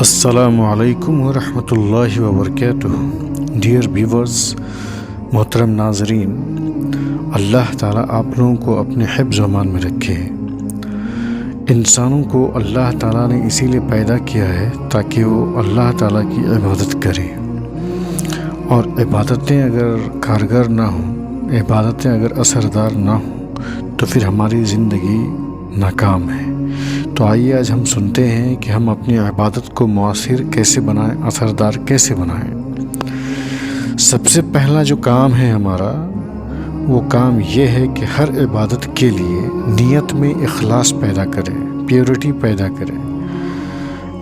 السلام علیکم ورحمۃ اللہ وبرکاتہ۔ ڈیئر ویورز، محترم ناظرین، اللہ تعالیٰ آپ لوگوں کو اپنے حفظ و امان میں رکھے۔ انسانوں کو اللہ تعالیٰ نے اسی لیے پیدا کیا ہے تاکہ وہ اللہ تعالیٰ کی عبادت کریں، اور عبادتیں اگر کارگر نہ ہوں، عبادتیں اگر اثردار نہ ہوں تو پھر ہماری زندگی ناکام ہے۔ تو آئیے آج ہم سنتے ہیں کہ ہم اپنی عبادت کو مؤثر کیسے بنائیں، اثردار کیسے بنائیں۔ سب سے پہلا جو کام ہے ہمارا، وہ کام یہ ہے کہ ہر عبادت کے لیے نیت میں اخلاص پیدا کریں، پیورٹی پیدا کریں۔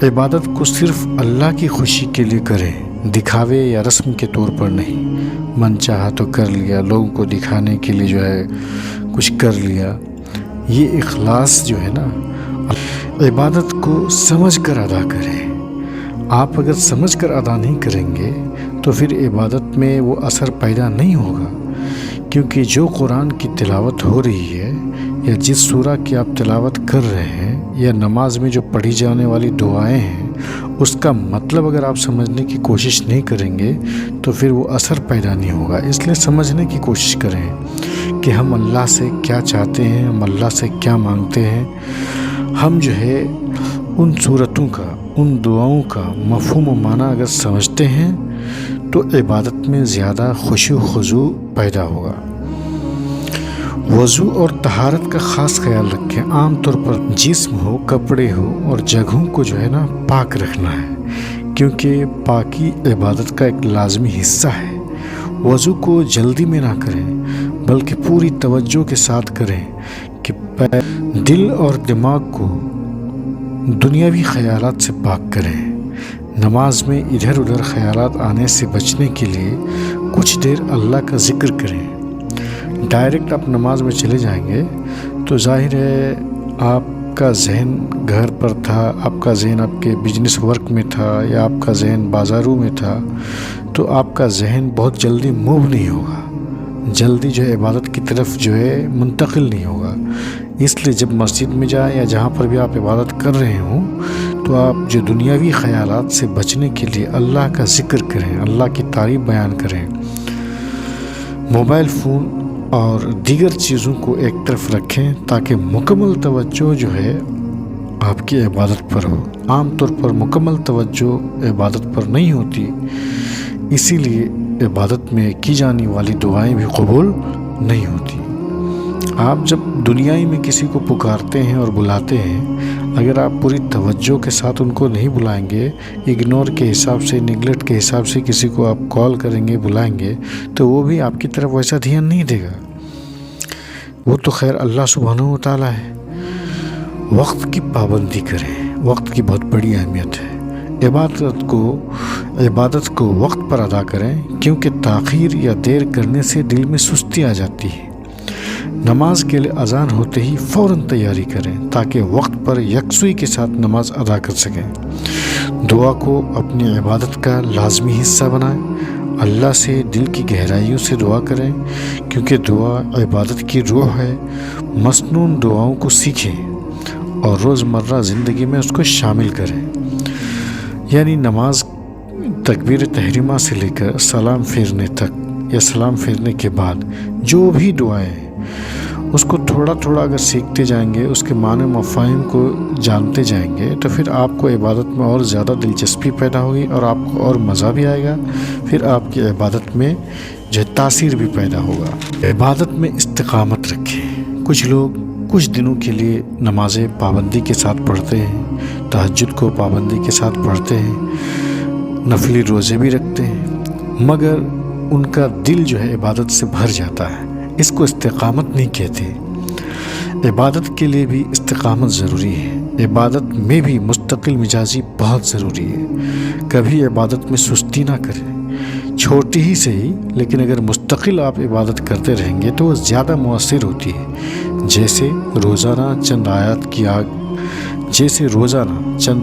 عبادت کو صرف اللہ کی خوشی کے لیے کریں، دکھاوے یا رسم کے طور پر نہیں۔ من چاہا تو کر لیا، لوگوں کو دکھانے کے لیے جو ہے کچھ کر لیا۔ یہ اخلاص جو ہے نا، عبادت کو سمجھ کر ادا کریں۔ آپ اگر سمجھ کر ادا نہیں کریں گے تو پھر عبادت میں وہ اثر پیدا نہیں ہوگا، کیونکہ جو قرآن کی تلاوت ہو رہی ہے یا جس سورہ کی آپ تلاوت کر رہے ہیں یا نماز میں جو پڑھی جانے والی دعائیں ہیں، اس کا مطلب اگر آپ سمجھنے کی کوشش نہیں کریں گے تو پھر وہ اثر پیدا نہیں ہوگا۔ اس لیے سمجھنے کی کوشش کریں کہ ہم اللہ سے کیا چاہتے ہیں، ہم اللہ سے کیا مانگتے ہیں۔ ہم جو ہے ان صورتوں کا، ان دعاؤں کا مفہوم و معنی اگر سمجھتے ہیں تو عبادت میں زیادہ خشوع و خضوع پیدا ہوگا۔ وضو اور طہارت کا خاص خیال رکھیں۔ عام طور پر جسم ہو، کپڑے ہو اور جگہوں کو جو ہے نا پاک رکھنا ہے، کیونکہ پاکی عبادت کا ایک لازمی حصہ ہے۔ وضو کو جلدی میں نہ کریں، بلکہ پوری توجہ کے ساتھ کریں کہ دل اور دماغ کو دنیاوی خیالات سے پاک کریں۔ نماز میں ادھر ادھر خیالات آنے سے بچنے کے لیے کچھ دیر اللہ کا ذکر کریں۔ ڈائریکٹ آپ نماز میں چلے جائیں گے تو ظاہر ہے آپ کا ذہن گھر پر تھا، آپ کا ذہن آپ کے بزنس ورک میں تھا، یا آپ کا ذہن بازاروں میں تھا، تو آپ کا ذہن بہت جلدی موو نہیں ہوگا، جلدی جو ہے عبادت کی طرف جو ہے منتقل نہیں ہوگا۔ اس لیے جب مسجد میں جائیں یا جہاں پر بھی آپ عبادت کر رہے ہوں تو آپ جو دنیاوی خیالات سے بچنے کے لیے اللہ کا ذکر کریں، اللہ کی تعریف بیان کریں۔ موبائل فون اور دیگر چیزوں کو ایک طرف رکھیں تاکہ مکمل توجہ جو ہے آپ کی عبادت پر ہو۔ عام طور پر مکمل توجہ عبادت پر نہیں ہوتی، اسی لیے عبادت میں کی جانے والی دعائیں بھی قبول نہیں ہوتی۔ آپ جب دنیائی میں کسی کو پکارتے ہیں اور بلاتے ہیں، اگر آپ پوری توجہ کے ساتھ ان کو نہیں بلائیں گے، اگنور کے حساب سے، نیگلیکٹ کے حساب سے کسی کو آپ کال کریں گے، بلائیں گے، تو وہ بھی آپ کی طرف ویسا دھیان نہیں دے گا۔ وہ تو خیر اللہ سبحانہ و تعالیٰ ہے۔ وقت کی پابندی کریں، وقت کی بہت بڑی اہمیت ہے۔ عبادت کو وقت پر ادا کریں، کیونکہ تاخیر یا دیر کرنے سے دل میں سستی آ جاتی ہے۔ نماز کے لیے اذان ہوتے ہی فوراً تیاری کریں تاکہ وقت پر یکسوئی کے ساتھ نماز ادا کر سکیں۔ دعا کو اپنی عبادت کا لازمی حصہ بنائیں۔ اللہ سے دل کی گہرائیوں سے دعا کریں، کیونکہ دعا عبادت کی روح ہے۔ مسنون دعاؤں کو سیکھیں اور روزمرہ زندگی میں اس کو شامل کریں، یعنی نماز تکبیر تحریمہ سے لے کر سلام پھیرنے تک یا سلام پھیرنے کے بعد جو بھی دعائیں ہیں، اس کو تھوڑا تھوڑا اگر سیکھتے جائیں گے، اس کے معنی مفاہیم کو جانتے جائیں گے، تو پھر آپ کو عبادت میں اور زیادہ دلچسپی پیدا ہوگی اور آپ کو اور مزہ بھی آئے گا۔ پھر آپ کی عبادت میں جو تاثیر بھی پیدا ہوگا۔ عبادت میں استقامت رکھیں۔ کچھ لوگ کچھ دنوں کے لیے نمازیں پابندی کے ساتھ پڑھتے ہیں، تہجد کو پابندی کے ساتھ پڑھتے ہیں، نفلی روزے بھی رکھتے ہیں، مگر ان کا دل جو ہے عبادت سے بھر جاتا ہے۔ اس کو استقامت نہیں کہتے۔ عبادت کے لیے بھی استقامت ضروری ہے۔ عبادت میں بھی مستقل مزاجی بہت ضروری ہے۔ کبھی عبادت میں سستی نہ کریں، چھوٹی ہی صحیح، لیکن اگر مستقل آپ عبادت کرتے رہیں گے تو وہ زیادہ مؤثر ہوتی ہے۔ جیسے روزانہ چند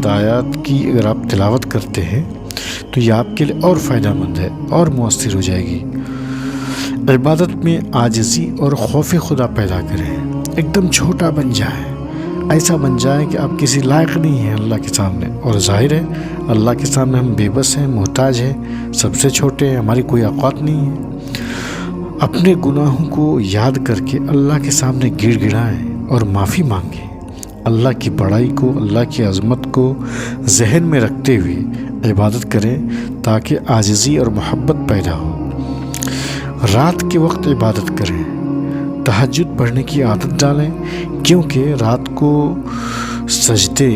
آیات کی اگر آپ تلاوت کرتے ہیں تو یہ آپ کے لیے اور فائدہ مند ہے اور مؤثر ہو جائے گی۔ عبادت میں عاجزی اور خوف خدا پیدا کریں، ایک دم چھوٹا بن جائیں، ایسا بن جائے کہ آپ کسی لائق نہیں ہیں اللہ کے سامنے، اور ظاہر ہے اللہ کے سامنے ہم بے بس ہیں، محتاج ہیں، سب سے چھوٹے ہیں، ہماری کوئی اوقات نہیں ہے۔ اپنے گناہوں کو یاد کر کے اللہ کے سامنے گڑ گڑائیں اور معافی مانگیں۔ اللہ کی بڑائی کو، اللہ کی عظمت کو ذہن میں رکھتے ہوئے عبادت کریں تاکہ عاجزی اور محبت پیدا ہو۔ رات کے وقت عبادت کریں، تہجد پڑھنے کی عادت ڈالیں، کیونکہ رات کو سجدے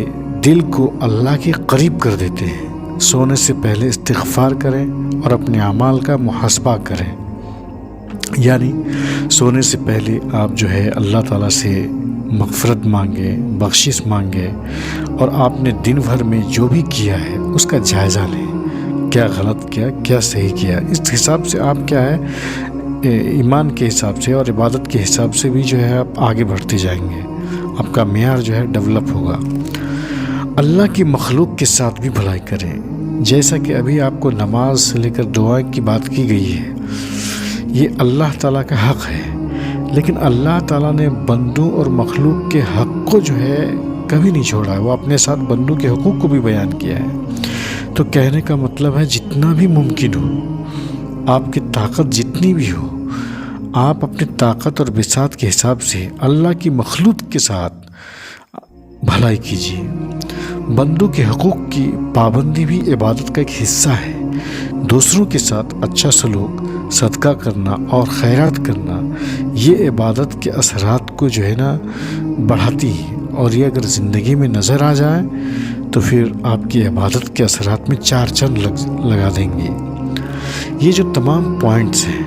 دل کو اللہ کے قریب کر دیتے ہیں۔ سونے سے پہلے استغفار کریں اور اپنے اعمال کا محاسبہ کریں، یعنی سونے سے پہلے آپ جو ہے اللہ تعالیٰ سے مغفرت مانگے، بخشش مانگے، اور آپ نے دن بھر میں جو بھی کیا ہے اس کا جائزہ لیں، کیا غلط کیا، کیا صحیح کیا۔ اس حساب سے آپ کیا ہے ایمان کے حساب سے اور عبادت کے حساب سے بھی جو ہے آپ آگے بڑھتے جائیں گے، آپ کا معیار جو ہے ڈیولپ ہوگا۔ اللہ کی مخلوق کے ساتھ بھی بھلائی کریں، جیسا کہ ابھی آپ کو نماز سے لے کر دعائیں کی بات کی گئی ہے، یہ اللہ تعالیٰ کا حق ہے، لیکن اللہ تعالیٰ نے بندوں اور مخلوق کے حق کو جو ہے کبھی نہیں چھوڑا ہے، وہ اپنے ساتھ بندوں کے حقوق کو بھی بیان کیا ہے۔ تو کہنے کا مطلب ہے جتنا بھی ممکن ہو، آپ کی طاقت جتنی بھی ہو، آپ اپنی طاقت اور بساط کے حساب سے اللہ کی مخلوق کے ساتھ بھلائی کیجیے۔ بندوں کے حقوق کی پابندی بھی عبادت کا ایک حصہ ہے۔ دوسروں کے ساتھ اچھا سلوک، صدقہ کرنا اور خیرات کرنا، یہ عبادت کے اثرات کو جو ہے نا بڑھاتی ہے، اور یہ اگر زندگی میں نظر آ جائے تو پھر آپ کی عبادت کے اثرات میں چار چند لگا دیں گے۔ یہ جو تمام پوائنٹس ہیں،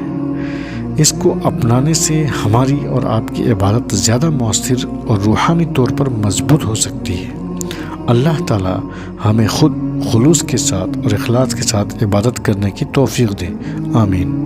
اس کو اپنانے سے ہماری اور آپ کی عبادت زیادہ مؤثر اور روحانی طور پر مضبوط ہو سکتی ہے۔ اللہ تعالیٰ ہمیں خود خلوص کے ساتھ اور اخلاص کے ساتھ عبادت کرنے کی توفیق دے، آمین۔